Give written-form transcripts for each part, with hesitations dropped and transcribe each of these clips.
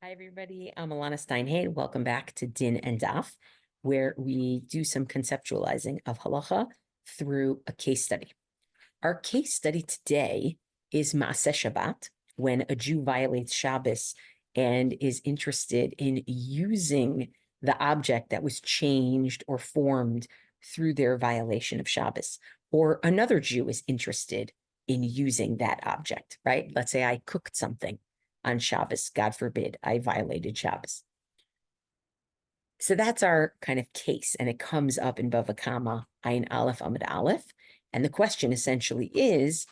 Hi, everybody. I'm Elana Stein Hain. Welcome back to Din and Daf, where we do some conceptualizing of halakhah through a case study. Our case study today is Maase Shabbat, when a Jew violates Shabbos and is interested in using the object that was changed or formed through their violation of Shabbos, or another Jew is interested in using that object, right? Let's say I cooked something on Shabbos, God forbid, I violated Shabbos. So that's our kind of case, and it comes up in Bava Kama, Ayin Aleph Amud Aleph. And the question essentially is,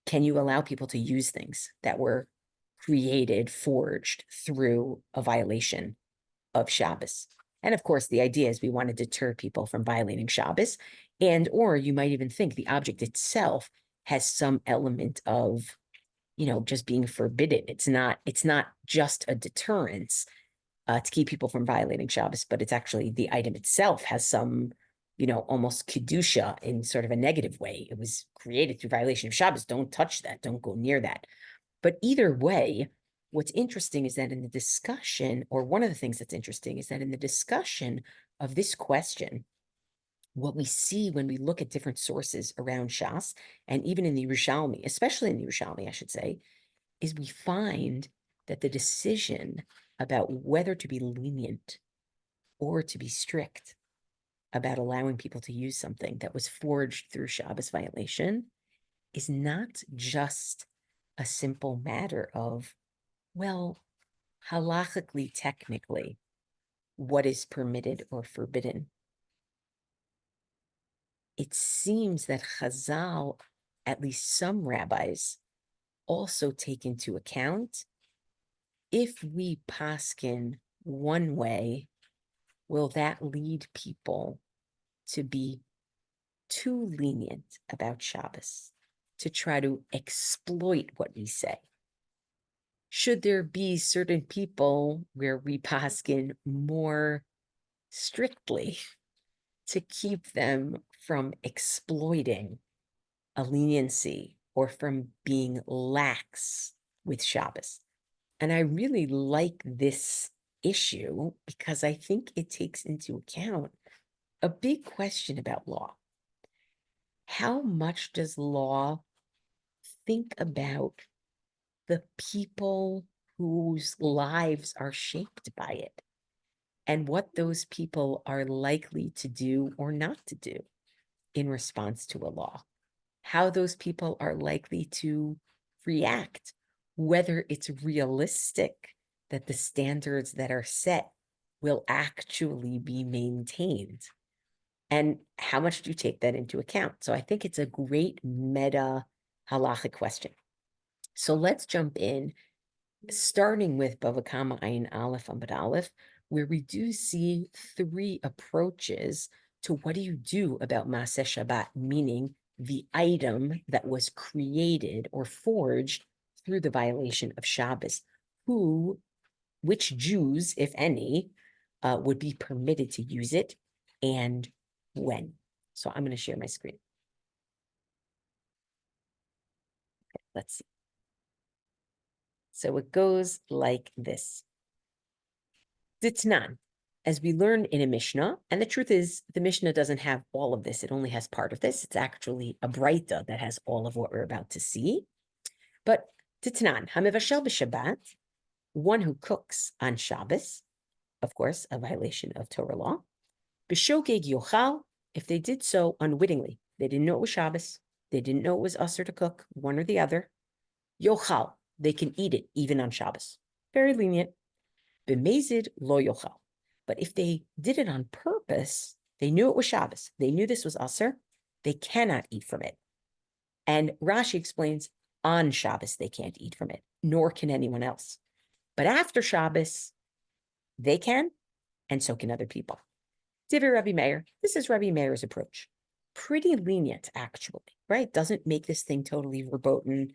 can you allow people to use things that were created, forged through a violation of Shabbos? And of course, the idea is we want to deter people from violating Shabbos, or you might even think the object itself has some element of, just being forbidden. It's not just a deterrence to keep people from violating Shabbos, but it's actually the item itself has some, almost kedusha in sort of a negative way. It was created through violation of Shabbos. Don't touch that. Don't go near that. But either way, what's interesting is that in the discussion, or one of the things that's interesting is that in the discussion of this question, what we see when we look at different sources around Shas, and even in the Yerushalmi, especially in the Yerushalmi, I should say, is we find that the decision about whether to be lenient or to be strict about allowing people to use something that was forged through Shabbos violation is not just a simple matter of, well, halakhically, technically, what is permitted or forbidden. It seems that Chazal, at least some rabbis, also take into account, if we paskin one way, will that lead people to be too lenient about Shabbos, to try to exploit what we say? Should there be certain people where we paskin more strictly to keep them from exploiting a leniency or from being lax with Shabbos? And I really like this issue because I think it takes into account a big question about law. How much does law think about the people whose lives are shaped by it, and what those people are likely to do or not to do in response to a law? How those people are likely to react, whether it's realistic that the standards that are set will actually be maintained, and how much do you take that into account? So I think it's a great meta halachic question. So let's jump in, starting with Bava Kama Ayin Aleph Amud Aleph, where we do see three approaches to what do you do about Maase Shabbat, meaning the item that was created or forged through the violation of Shabbos. Which Jews, if any, would be permitted to use it, and when? So I'm going to share my screen. Okay, let's see. So it goes like this. Ditnan, as we learned in a Mishnah, and the truth is the Mishnah doesn't have all of this. It only has part of this. It's actually a Breita that has all of what we're about to see. But Ditnan, Hamivashel b'Shabbat, one who cooks on Shabbos, of course, a violation of Torah law. B'Shogeg Yochal, if they did so unwittingly, they didn't know it was Shabbos, they didn't know it was usher to cook, one or the other. Yochal, they can eat it even on Shabbos. Very lenient. B'mezid lo yochal. But if they did it on purpose, they knew it was Shabbos, they knew this was usher, they cannot eat from it. And Rashi explains, on Shabbos they can't eat from it, nor can anyone else. But after Shabbos, they can, and so can other people. Divi Rabbi Meir, this is Rabbi Meir's approach. Pretty lenient, actually, right? Doesn't make this thing totally verboten.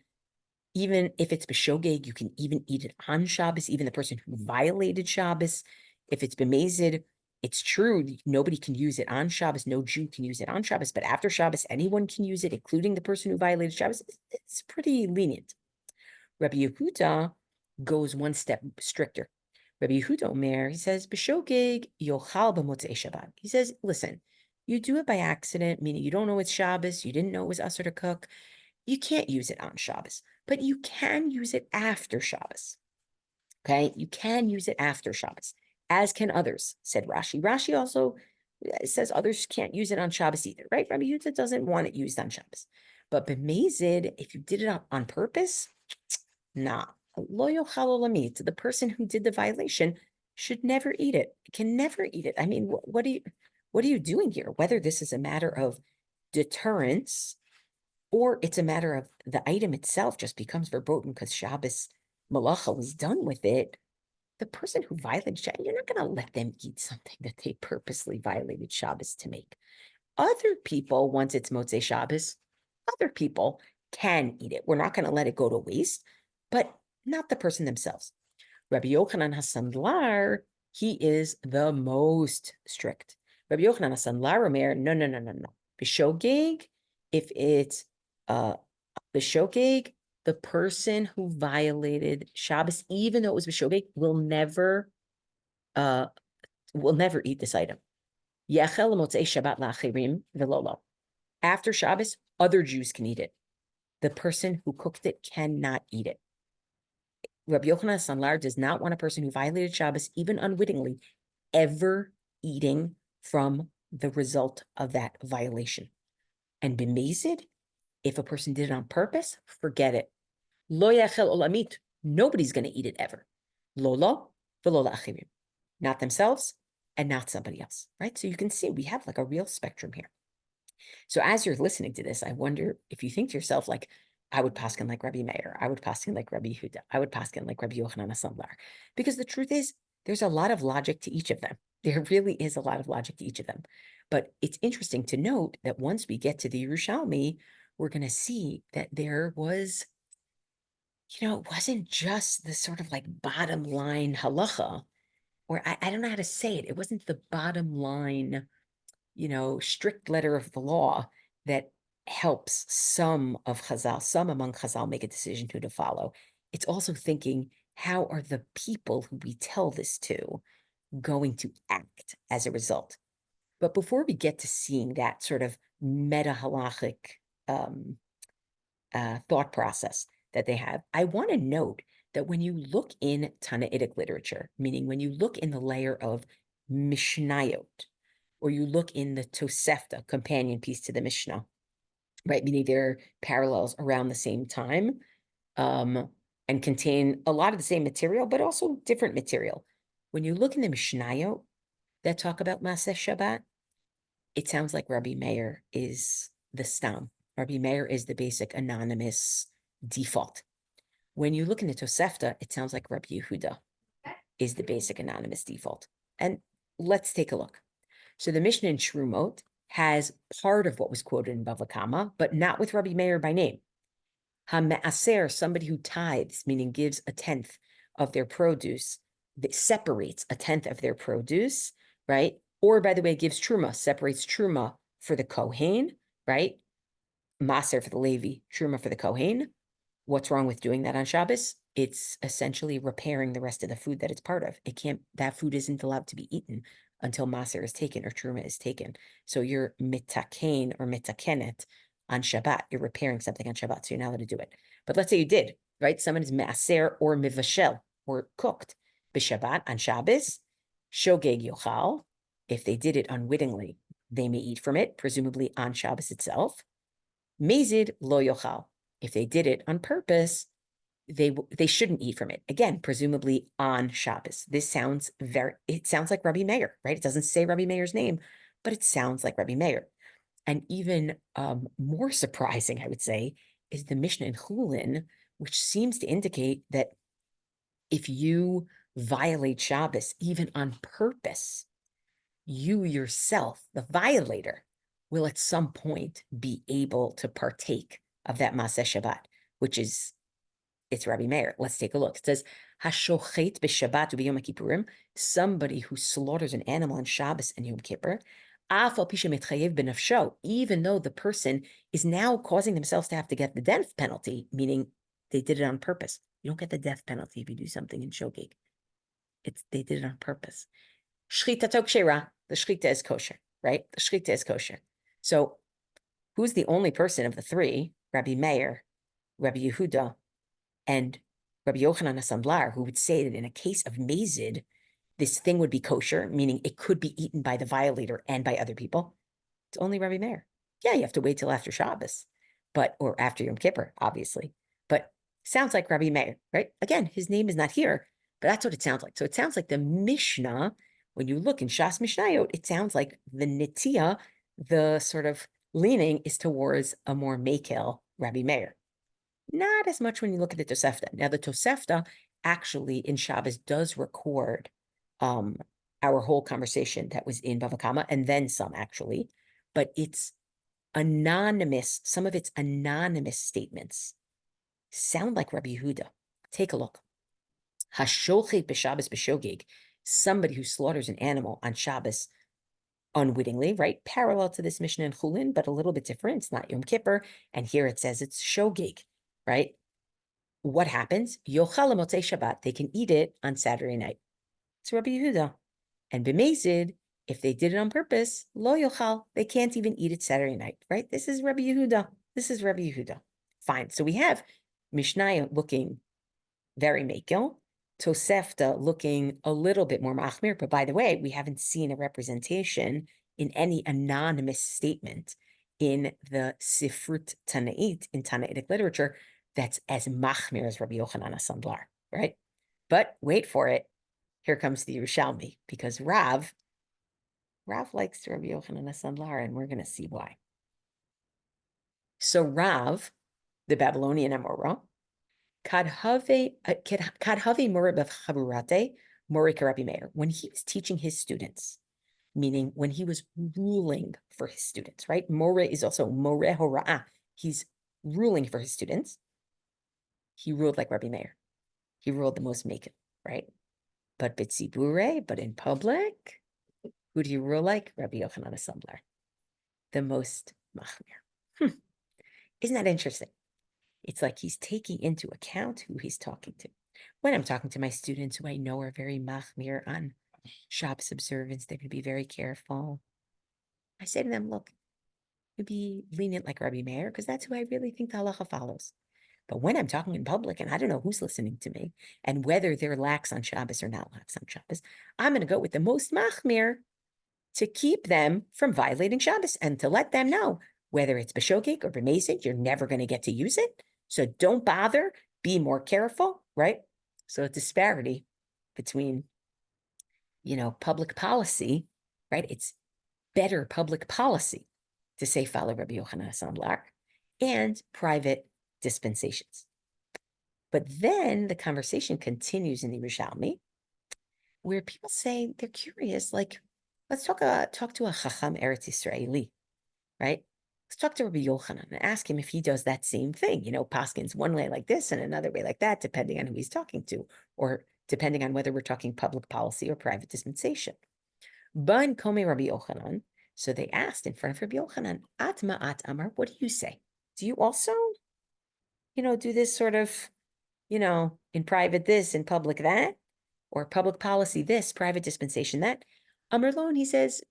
Even if it's b'shogeg, you can even eat it on Shabbos, even the person who violated Shabbos. If it's b'mezid, it's true, nobody can use it on Shabbos, no Jew can use it on Shabbos, but after Shabbos, anyone can use it, including the person who violated Shabbos. It's pretty lenient. Rabbi Yehuda goes one step stricter. Rabbi Yehuda Omer, he says, B'shogeg yochal b'motzei Shabbat. He says, listen, you do it by accident, meaning you don't know it's Shabbos, you didn't know it was Asur to cook. You can't use it on Shabbos, but you can use it after Shabbos. Okay, you can use it after Shabbos, as can others, said Rashi. Rashi also says others can't use it on Shabbos either, right? Rabbi Yehuda doesn't want it used on Shabbos. But b'mezid, if you did it on purpose, nah. Lo yochal olamit, the person who did the violation should never eat it. Can never eat it. I mean, what are you doing here? Whether this is a matter of deterrence or it's a matter of the item itself just becomes verboten because Shabbos malacha was done with it, the person who violated Shabbos, you're not going to let them eat something that they purposely violated Shabbos to make. Other people, once it's Motzei Shabbos, other people can eat it. We're not going to let it go to waste, but not the person themselves. Rabbi Yochanan HaSandlar, he is the most strict. Rabbi Yochanan HaSandlar Omer, no. B'shogeg, if it's b'shogeg, the person who violated Shabbos, even though it was b'shogeg, will never eat this item. Yechel motzei Shabbat la'achirim v'lolo. After Shabbos, other Jews can eat it. The person who cooked it cannot eat it. Rabbi Yochanan HaSandlar does not want a person who violated Shabbos, even unwittingly, ever eating from the result of that violation. And b'mezid, if a person did it on purpose, forget it. Lo yachel olamit, nobody's going to eat it ever. Lolo v'lo la'achirim, not themselves and not somebody else, right? So you can see we have like a real spectrum here. So as you're listening to this, I wonder if you think to yourself, like, I would paskin like Rabbi Meir, I would paskin like Rabbi Yehuda, I would paskin like Rabbi Yochanan HaSandlar. Because the truth is, there's a lot of logic to each of them. There really is a lot of logic to each of them. But it's interesting to note that once we get to the Yerushalmi, we're going to see that there was, it wasn't just the sort of like bottom line halakhah, or I don't know how to say it. It wasn't the bottom line, strict letter of the law that helps some among Chazal make a decision who to follow. It's also thinking, how are the people who we tell this to going to act as a result? But before we get to seeing that sort of meta halakhic thought process that they have, I want to note that when you look in Tannaitic literature, meaning when you look in the layer of Mishnayot, or you look in the Tosefta, companion piece to the Mishnah, right? Meaning they're parallels around the same time and contain a lot of the same material, but also different material. When you look in the Mishnayot that talk about Maaseh Shabbat, it sounds like Rabbi Meir is the stam. Rabbi Meir is the basic anonymous default. When you look in the Tosefta, it sounds like Rabbi Yehuda is the basic anonymous default. And let's take a look. So the Mishnah in Shrumot has part of what was quoted in Bava Kama, but not with Rabbi Meir by name. Ha-me'aser, somebody who tithes, meaning gives a tenth of their produce, that separates a tenth of their produce, right? Or, by the way, gives truma, separates truma for the Kohen, right? Maser for the Levi, truma for the Kohen. What's wrong with doing that on Shabbos? It's essentially repairing the rest of the food that it's part of. That food isn't allowed to be eaten until Maser is taken or Truma is taken. So you're mitaken or mitakenet on Shabbat. You're repairing something on Shabbat, so you're not allowed to do it. But let's say you did, right? Someone is Maser or mivashel or cooked b'Shabbat on Shabbos, shogeg yochal. If they did it unwittingly, they may eat from it, presumably on Shabbos itself. Mezid lo yochal. If they did it on purpose, they shouldn't eat from it. Again, presumably on Shabbos. It sounds like Rabbi Meir, right? It doesn't say Rabbi Meir's name, but it sounds like Rabbi Meir. And even more surprising, I would say, is the Mishnah in Chulin, which seems to indicate that if you violate Shabbos, even on purpose, you yourself, the violator, will at some point be able to partake of that Maaseh Shabbat, which is, it's Rabbi Meir. Let's take a look. It says, Hashochet b'Shabbat u'b'Yom Kippurim, somebody who slaughters an animal on Shabbos and Yom Kippur, af al pi shemitchayev b'nafsho, even though the person is now causing themselves to have to get the death penalty, meaning They did it on purpose. You don't get the death penalty if you do something in shogeg. They did it on purpose. Shchita tokshera, the shchita is kosher, right? The shchita is kosher. So who's the only person of the three, Rabbi Meir, Rabbi Yehuda, and Rabbi Yochanan HaSandlar, who would say that in a case of mazid, this thing would be kosher, meaning it could be eaten by the violator and by other people? It's only Rabbi Meir. Yeah, you have to wait till after Shabbos, or after Yom Kippur, obviously. But sounds like Rabbi Meir, right? Again, his name is not here, but that's what it sounds like. So it sounds like the Mishnah, when you look in Shas Mishnayot, it sounds like the Nitiyah, the sort of leaning is towards a more Mekel Rabbi Meir. Not as much when you look at the Tosefta. Now, the Tosefta actually in Shabbos does record our whole conversation that was in Bava Kama, and then some actually, but it's anonymous. Some of its anonymous statements sound like Rabbi Yehuda. Take a look. Hasholchik b'Shabbos b'shogeg, somebody who slaughters an animal on Shabbos unwittingly, right? Parallel to this Mishnah in Chulin, but a little bit different. It's not Yom Kippur, and here it says it's shogeg, right? What happens? Yochal motzei Shabbat. They can eat it on Saturday night. It's Rabbi Yehuda. And b'mezid, if they did it on purpose, lo yochal, they can't even eat it Saturday night, right? This is Rabbi Yehuda. This is Rabbi Yehuda. Fine. So we have Mishnah looking very mekel, Tosefta looking a little bit more machmir. But by the way, we haven't seen a representation in any anonymous statement in the Sifrut Tanait, in Tanaitic literature, that's as machmir as Rabbi Yochanan HaSandlar, right? But wait for it. Here comes the Yerushalmi, because Rav likes Rabbi Yochanan HaSandlar, and we're going to see why. So Rav, the Babylonian Amora, Kadhave Mora b'Chaburate Mori Rabbi Meir, when he was teaching his students, meaning when he was ruling for his students, right? More is also More Hora'ah. He's ruling for his students. He ruled like Rabbi Meir. He ruled the most mekel, right? But Bitzibure, but in public, who do you rule like? Rabbi Yochanan HaSandlar, the most machmir. Isn't that interesting? It's like he's taking into account who he's talking to. When I'm talking to my students who I know are very machmir on Shabbos observance, they're going to be very careful. I say to them, look, you be lenient like Rabbi Meir, because that's who I really think the halacha follows. But when I'm talking in public and I don't know who's listening to me and whether they're lax on Shabbos or not lax on Shabbos, I'm going to go with the most machmir to keep them from violating Shabbos and to let them know whether it's b'shogeg or b'mezid, you're never going to get to use it. So don't bother. Be more careful, right? So a disparity between, public policy, right? It's better public policy to say follow Rabbi Yochanan HaSandlar and private dispensations. But then the conversation continues in the Yerushalmi, where people say they're curious, like, let's talk to a Chacham Eretz Yisraeli, right? Let's talk to Rabbi Yochanan and ask him if he does that same thing, paskins one way like this and another way like that, depending on who he's talking to, or depending on whether we're talking public policy or private dispensation. Ban Kome Rabbi Yochanan, so they asked in front of Rabbi Yochanan, At ma'at amar, what do you say? Do you also, do this sort of, in private this, in public that, or public policy this, private dispensation that? Amar lo, he says,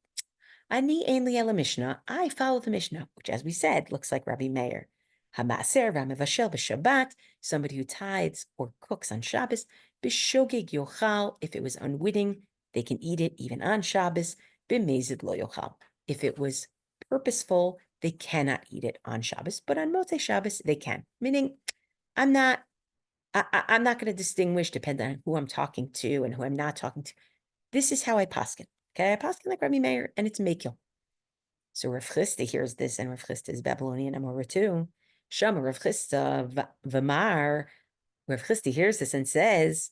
Ani ein li ela Mishnah. I follow the Mishnah, which, as we said, looks like Rabbi Meir. Hamaser v'amevashel b'Shabbat, somebody who tithes or cooks on Shabbos. B'shogeg yochal, if it was unwitting, they can eat it even on Shabbos. B'mezid lo yochal. If it was purposeful, they cannot eat it on Shabbos, but on Motzei Shabbos they can. Meaning, I'm not going to distinguish depending on who I'm talking to and who I'm not talking to. This is how I paskin. Okay, I paskin like Rabbi Meir, and it's mekel. So Rav Chisda hears this, and Rav Chisda is Babylonian Amora too. Shama Rav Chisda v'mar. Rav Chisda hears this and says,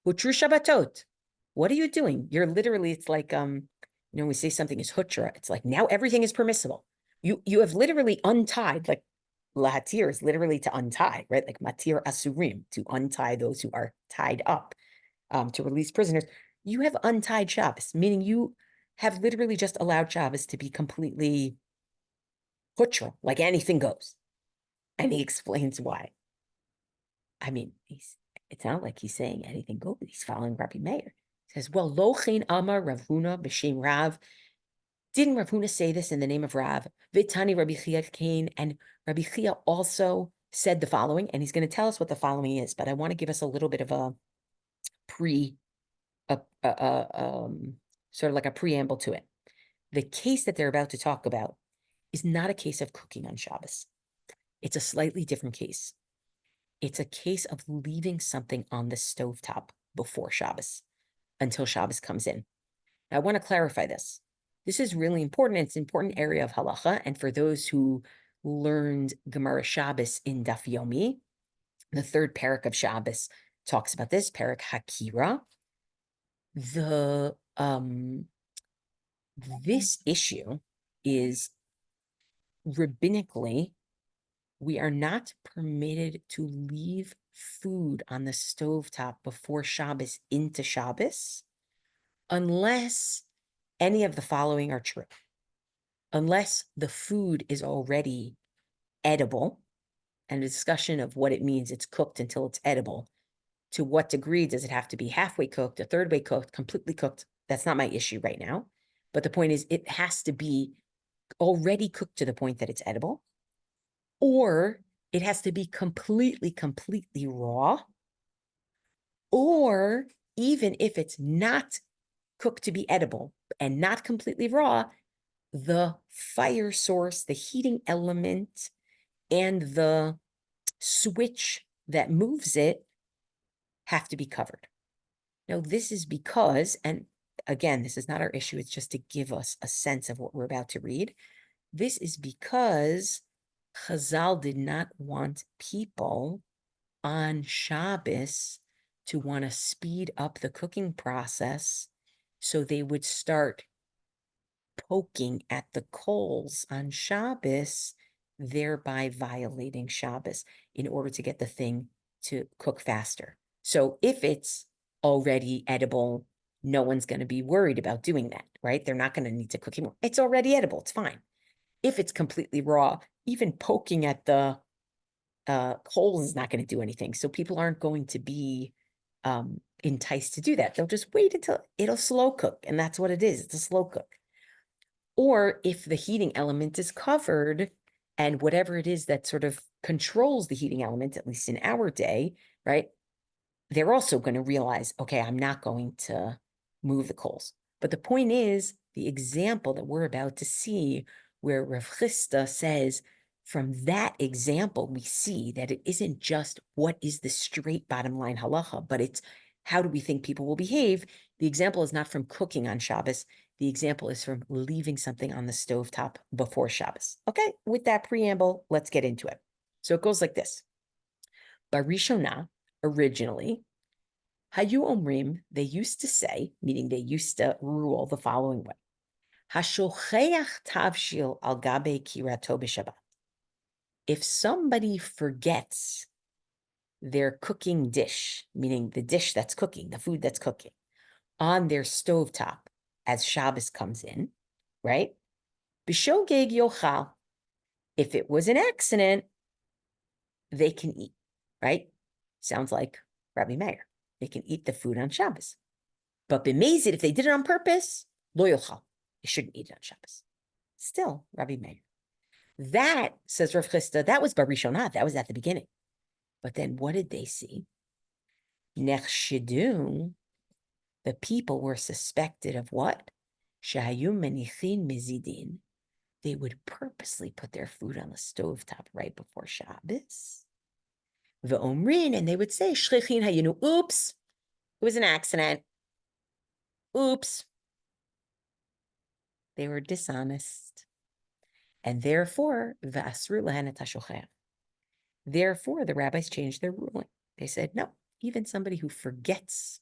"Hutru Shabbatot. What are you doing? You're literally. It's like we say something is hutra. It's like now everything is permissible. You have literally untied, like lahatir is literally to untie, right? Like matir asurim, to untie those who are tied up, to release prisoners. You have untied Shabbos, meaning you have literally just allowed Shabbos to be completely hutra, like anything goes." And he explains why. I mean, it's not like he's saying anything good. He's following Rabbi Meir. He says, well, Lochein Amar Rav Huna b'shem Rav. Didn't Rav Huna say this in the name of Rav? Vitani Rabbi Chia came, and Rabbi Chia also said the following, and he's going to tell us what the following is, but I want to give us a little bit of a sort of like a preamble to it. The case that they're about to talk about is not a case of cooking on Shabbos. It's a slightly different case. It's a case of leaving something on the stovetop before Shabbos until Shabbos comes in. Now, I want to clarify this. This is really important. It's an important area of halacha. And for those who learned Gemara Shabbos in Daf Yomi, the third parak of Shabbos talks about this, parak Hakira. This issue is rabbinically, we are not permitted to leave food on the stovetop before Shabbos into Shabbos unless any of the following are true. Unless the food is already edible, and a discussion of what it means it's cooked until it's edible. To what degree does it have to be halfway cooked, a third way cooked, completely cooked? That's not my issue right now. But the point is, it has to be already cooked to the point that it's edible, or it has to be completely raw, or even if it's not cooked to be edible and not completely raw, the fire source, the heating element, and the switch that moves it have to be covered. Now, this is because, and again, this is not our issue, it's just to give us a sense of what we're about to read. This is because Chazal did not want people on Shabbos to want to speed up the cooking process, so they would start poking at the coals on Shabbos, thereby violating Shabbos in order to get the thing to cook faster. So if it's already edible, no one's going to be worried about doing that, right? They're not going to need to cook anymore. It's already edible. It's fine. If it's completely raw, even poking at the coals is not going to do anything. So people aren't going to be enticed to do that. They'll just wait until it'll slow cook. And that's what it is. It's a slow cook. Or if the heating element is covered, and whatever it is that sort of controls the heating element, at least in our day, right? They're also going to realize, okay, I'm not going to move the coals. But the point is, the example that we're about to see, where Rav Chisda says, from that example, we see that it isn't just what is the straight bottom line halacha, but it's how do we think people will behave. The example is not from cooking on Shabbos. The example is from leaving something on the stovetop before Shabbos. Okay, with that preamble, let's get into it. So it goes like this. Barishona, originally, Hayu Omrim, they used to say, meaning they used to rule the following way. Hashocheach tavshil al gabe kirato b'Shabbat. If somebody forgets their cooking dish, meaning the dish that's cooking, the food that's cooking, on their stovetop as Shabbos comes in, right? B'shogeg yochal. If it was an accident, they can eat, right? Sounds like Rabbi Meir. They can eat the food on Shabbos. But b'mezid, if they did it on purpose, lo yochal. They shouldn't eat it on Shabbos. Still, Rabbi Meir. That, says Rav Chisda, that was Barishonah. That was at the beginning. But then what did they see? Nechshidu, the people were suspected of what? Shahayu menichin mizidin. They would purposely put their food on the stovetop right before Shabbos. Ve'omrin, and they would say, Shlichin hayinu, oops, it was an accident. Oops. They were dishonest. And therefore, v'asru lahen et hashocher. Therefore, the rabbis changed their ruling. They said, no, even somebody who forgets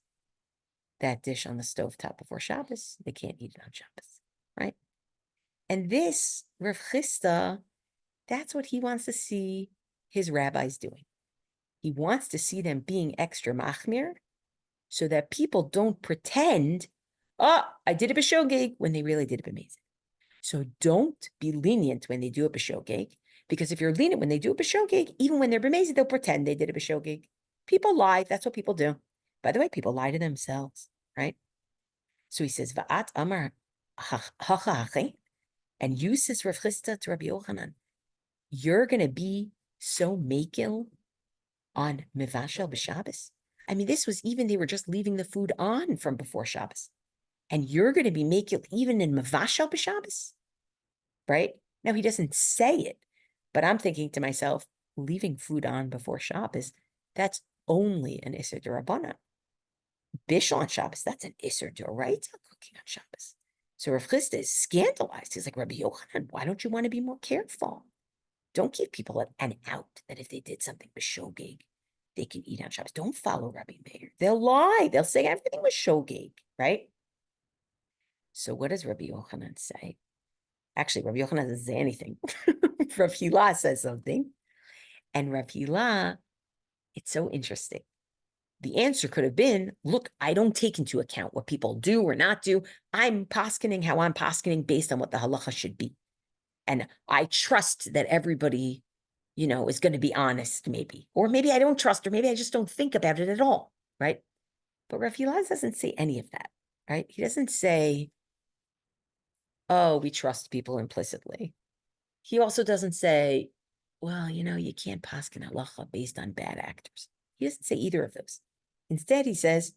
that dish on the stovetop before Shabbos, they can't eat it on Shabbos, right? And this, Rav Chisda, that's what he wants to see his rabbis doing. He wants to see them being extra machmir so that people don't pretend, oh, I did a b'shogeg, when they really did a b'mezid. So don't be lenient when they do a b'shogeg, because if you're lenient when they do a b'shogeg, even when they're b'mezid, they'll pretend they did a b'shogeg. People lie. That's what people do. By the way, people lie to themselves, right? So he says, Va'at Amar Halakhah, and you, says Rav Chisda to Rabbi Yochanan, you're going to be so makil on Mivashel b'Shabbos. I mean, this was even, they were just leaving the food on from before Shabbos. And you're going to be makil even in Mivashel b'Shabbos, right? Now, he doesn't say it, but I'm thinking to myself, leaving food on before Shabbos, that's only an Isser D'Rabbanan. Bishul on Shabbos, that's an Isser D'Oraita, cooking on Shabbos. So Rav Chisda is scandalized. He's like, Rabbi Yochanan, why don't you want to be more careful? Don't give people an out that if they did something b'shogeg, they can eat on Shabbos. Don't follow Rabbi Meir. They'll lie. They'll say everything was shogeg, right? So what does Rabbi Yochanan say? Actually, Rabbi Yochanan doesn't say anything. Rav Hila says something. And Rav Hila, it's so interesting. The answer could have been, look, I don't take into account what people do or not do. I'm poskening how I'm poskening based on what the halacha should be. And I trust that everybody, is going to be honest, maybe. Or maybe I don't trust, or maybe I just don't think about it at all, right? But Rav Hila doesn't say any of that, right? He doesn't say, oh, we trust people implicitly. He also doesn't say, well, you can't paskin halacha based on bad actors. He doesn't say either of those. Instead, he says,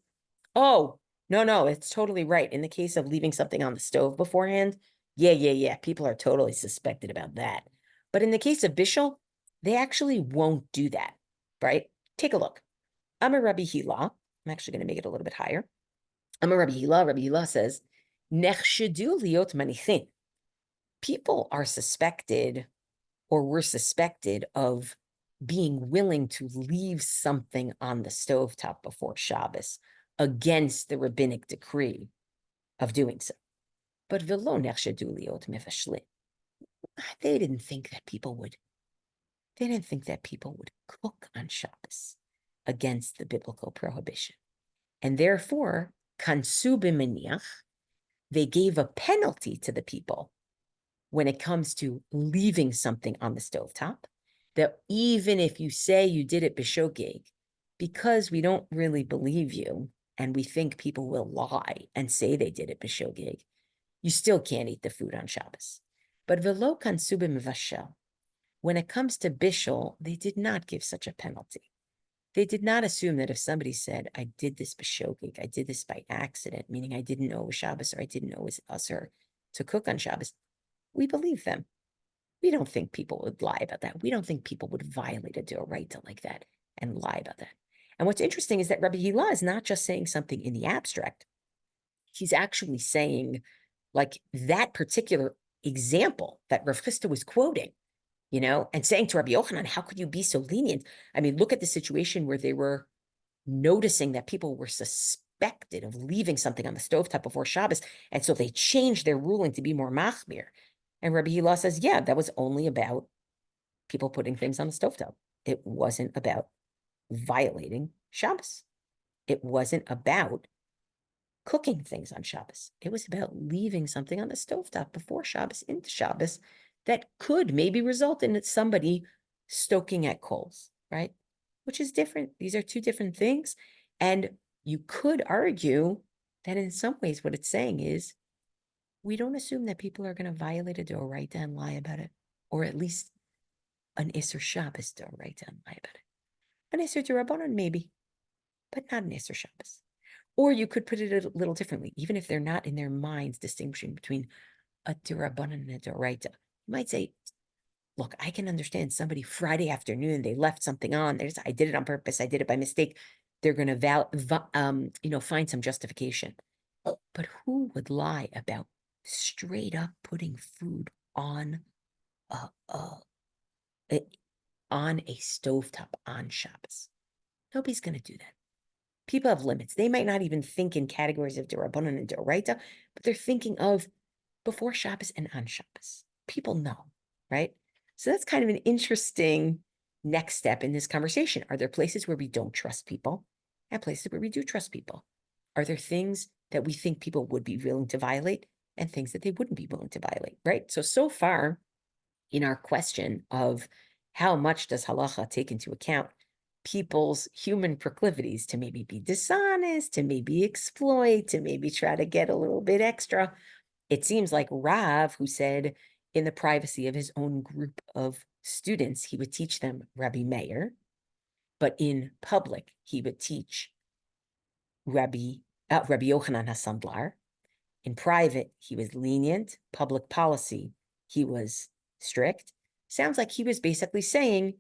oh, no, it's totally right. In the case of leaving something on the stove beforehand, yeah. People are totally suspected about that. But in the case of Bishul, they actually won't do that, right? Take a look. I'm a Rabbi Hila. I'm actually going to make it a little bit higher. I'm a Rabbi Hila. Rabbi Hila says, Nechshedu liot manichin. People are suspected, or were suspected of being willing to leave something on the stovetop before Shabbos against the rabbinic decree of doing so. But velo nechshedu liot mefashlin. They didn't think that people would cook on Shabbos against the biblical prohibition. And therefore, kansu b'meniach, they gave a penalty to the people when it comes to leaving something on the stovetop, that even if you say you did it b'shogeg, because we don't really believe you, and we think people will lie and say they did it b'shogeg, you still can't eat the food on Shabbos. But velo kansu b'mivashel, when it comes to bishul, they did not give such a penalty. They did not assume that if somebody said, I did this b'shogeg, I did this by accident, meaning I didn't know it was Shabbos, or I didn't know it was usher to cook on Shabbos, we believe them. We don't think people would lie about that. We don't think people would violate a d'oraita like that and lie about that. And what's interesting is that Rabbi Hila is not just saying something in the abstract. He's actually saying, like, that particular example that Rav Chisda was quoting, and saying to Rabbi Yochanan, how could you be so lenient? I mean, look at the situation where they were noticing that people were suspected of leaving something on the stovetop before Shabbos, and so they changed their ruling to be more machmir. And Rabbi Hila says, yeah, that was only about people putting things on the stovetop. It wasn't about violating Shabbos. It wasn't about cooking things on Shabbos. It was about leaving something on the stovetop before Shabbos into Shabbos that could maybe result in somebody stoking at coals, right? Which is different. These are two different things. And you could argue that in some ways what it's saying is, we don't assume that people are going to violate a d'oraita and lie about it, or at least an Isser Shabbos d'oraita and lie about it. An Isser d'Rabbanan maybe, but not an Isser Shabbos. Or you could put it a little differently, even if they're not in their minds distinguishing between a d'Rabbanan and a d'oraita. You might say, look, I can understand somebody Friday afternoon, they left something on. I did it on purpose. I did it by mistake. They're going to find some justification. But who would lie about straight up putting food on a stovetop on Shabbos? Nobody's going to do that. People have limits. They might not even think in categories of d'Rabbanan and d'oraita, but they're thinking of before Shabbos and on Shabbos. People know, right? So that's kind of an interesting next step in this conversation. Are there places where we don't trust people and places where we do trust people? Are there things that we think people would be willing to violate and things that they wouldn't be willing to violate, right? So far in our question of how much does halakhah take into account people's human proclivities to maybe be dishonest, to maybe exploit, to maybe try to get a little bit extra. It seems like Rav, who said in the privacy of his own group of students, he would teach them Rabbi Meir, but in public, he would teach Rabbi Yochanan HaSandlar. In private, he was lenient. Public policy, he was strict. Sounds like he was basically saying,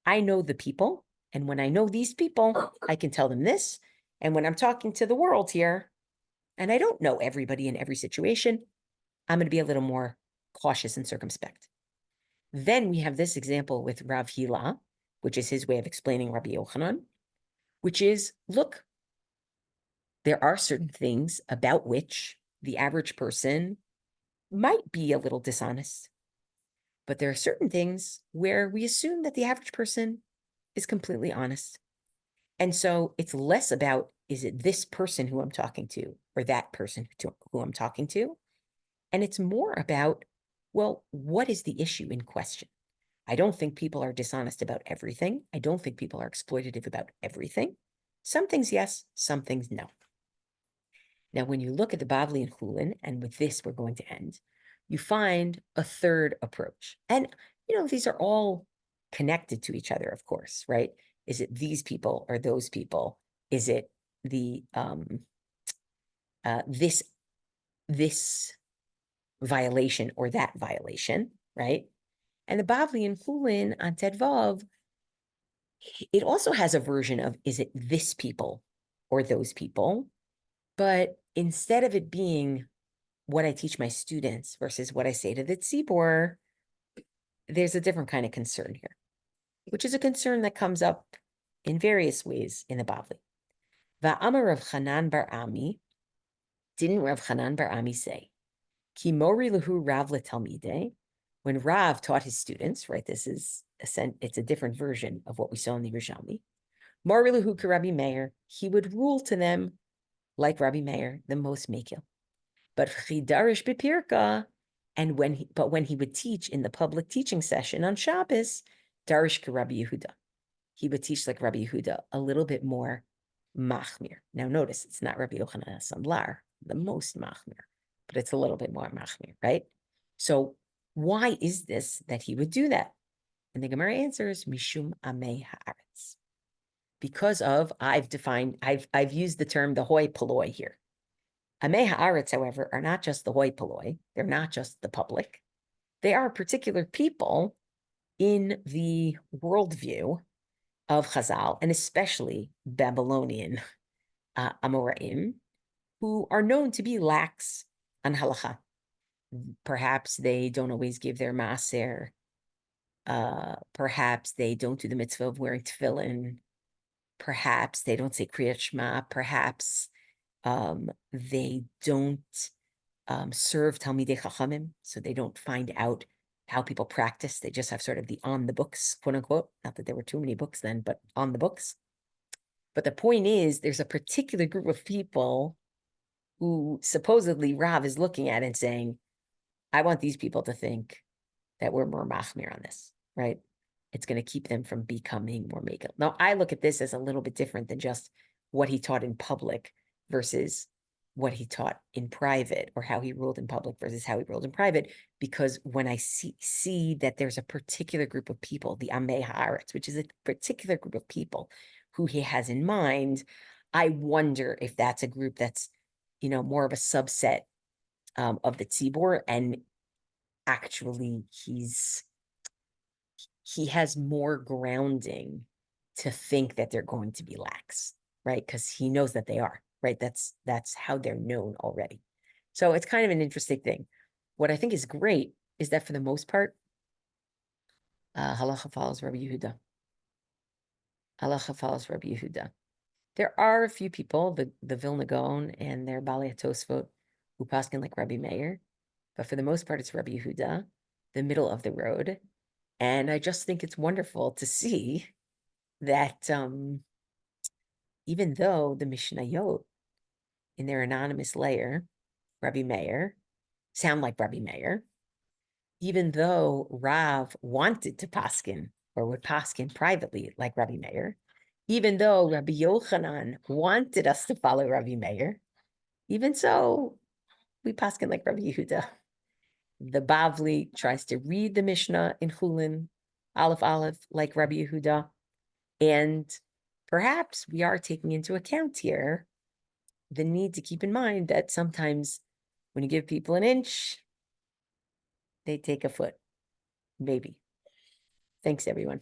I know the people, and when I know these people, I can tell them this. And when I'm talking to the world here, and I don't know everybody in every situation, I'm going to be a little more cautious and circumspect. Then we have this example with Rav Hila, which is his way of explaining Rabbi Yochanan, which is, look, there are certain things about which the average person might be a little dishonest. But there are certain things where we assume that the average person is completely honest. And so it's less about, is it this person who I'm talking to or that person who I'm talking to? And it's more about, well, what is the issue in question? I don't think people are dishonest about everything. I don't think people are exploitative about everything. Some things, yes, some things, no. Now, when you look at the Bavli and Chulin, and with this we're going to end, you find a third approach. And, these are all connected to each other, of course, right? Is it these people or those people? Is it the this violation or that violation, right? And the Bavli and Chulin on Tedvav, it also has a version of, is it this people or those people? But instead of it being what I teach my students versus what I say to the tzibor, there's a different kind of concern here, which is a concern that comes up in various ways in the Bavli. Va'amar Rav Chanan bar Ami, didn't Rav Chanan bar Ami say, Ki mori lehu Rav letalmidei, when Rav taught his students, right? This is it's a different version of what we saw in the Yerushalmi. Mori lehu ka Rabbi Meir, he would rule to them like Rabbi Meir, the most mekil. But chidarish bepirka, and when he would teach in the public teaching session on Shabbos, darish ka Rabbi Yehuda, he would teach like Rabbi Yehuda, a little bit more machmir. Now notice, it's not Rabbi Yochanan HaSandlar, the most machmir, but it's a little bit more machmir, right? So why is this that he would do that? And the Gemara answers, mishum amei haaretz. Because of, I've used the term the hoi polloi here. Amei haaretz, however, are not just the hoi polloi. They're not just the public. They are particular people in the worldview of Chazal, and especially Babylonian Amoraim, who are known to be lax on Halakhah. Perhaps they don't always give their Maaser. Perhaps they don't do the mitzvah of wearing tefillin. Perhaps they don't say Kriyat Shema. Perhaps they don't serve Talmidei Chachamim, so they don't find out how people practice. They just have sort of the on the books, quote unquote. Not that there were too many books then, but on the books. But the point is, there's a particular group of people who supposedly Rav is looking at and saying, I want these people to think that we're more machmir on this, right? It's going to keep them from becoming more megal. Now, I look at this as a little bit different than just what he taught in public versus what he taught in private, or how he ruled in public versus how he ruled in private, because when I see that there's a particular group of people, the Amei Haaretz, which is a particular group of people who he has in mind, I wonder if that's a group that's, more of a subset of the tzibor, and actually he has more grounding to think that they're going to be lax, right? Because he knows that they are, right? That's how they're known already. So it's kind of an interesting thing. What I think is great is that for the most part, Halakhah follows Rabbi Yehuda. Halakhah follows Rabbi Yehuda. There are a few people, the Vilna Gaon and their Balei Tosfot, who paskin like Rabbi Meir, but for the most part, it's Rabbi Yehuda, the middle of the road. And I just think it's wonderful to see that even though the Mishnayot in their anonymous layer, Rabbi Meir, sound like Rabbi Meir, even though Rav wanted to paskin or would paskin privately like Rabbi Meir, Even though Rabbi Yochanan wanted us to follow Rabbi Meir, even so, we paskin like Rabbi Yehuda. The Bavli tries to read the Mishnah in Chulin, Aleph, like Rabbi Yehuda. And perhaps we are taking into account here the need to keep in mind that sometimes when you give people an inch, they take a foot, maybe. Thanks, everyone.